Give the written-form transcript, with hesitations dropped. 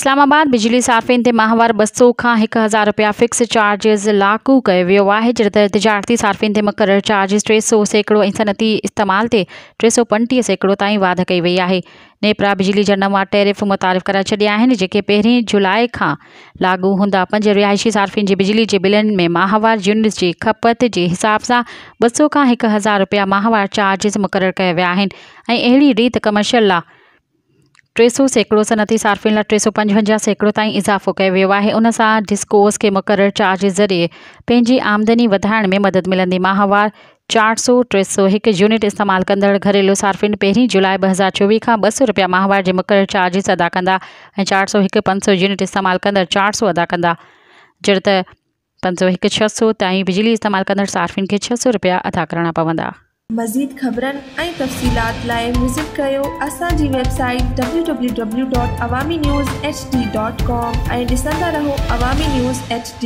इस्लामाबाद बिजली सार्फिन ते माहवार 200 खां 1000 रुपया फिक्स चार्जिस लागू कयो वियो आहे। जॾहिं त तिजारती सार्फिन ते मुक़रर चार्जिस 300% ऐं सनती इस्तेमाल ते 335% ताईं वाध कई वई आहे। नेपरा बिजली जा नवां टैरिफ मुतारिफ़ कराए छॾिया आहिनि, जेके 1 जुलाई खां लागू हूंदा। 5 रिहाइशी सार्फिन जे बिजली जे बिलनि में माहवार यूनिट जी खपत जे हिसाब सां 200 खां 1000 रुपया माहवार चार्जिस मुक़रर कया विया आहिनि ऐं अहिड़ी रीति कमर्शियल लाइ 300%, सनती सार्फिन लाइ 355% ताईं इज़ाफ़ो कयो वियो आहे। उन सां डिस्कोस खे मुक़रर चार्जिस ज़रिए पंहिंजी आमदनी वधाइण में मदद मिलंदी। माहवार 400-301 यूनिट इस्तेमाल कंदड़ घरेलू सार्फिन 1 जुलाई 2024 खां 200 रुपया माहवार जे मुक़रर चार्जिस अदा कंदा ऐं 401-500 यूनिट इस्तेमाल कंदड़ 400 अदा कंदा। जॾहिं त 501-600 ताईं बिजली इस्तेमाल कंदड़ सार्फिन खे 600 रुपया अदा करणा पवंदा। मज़ीद ख़बरनि ऐं तफ़सीलात लाइ विज़िट कयो असांजी वेबसाइट www.awamiNewsHD.com ऐं ॾिसंदा रहो अवामी न्यूज़ HD।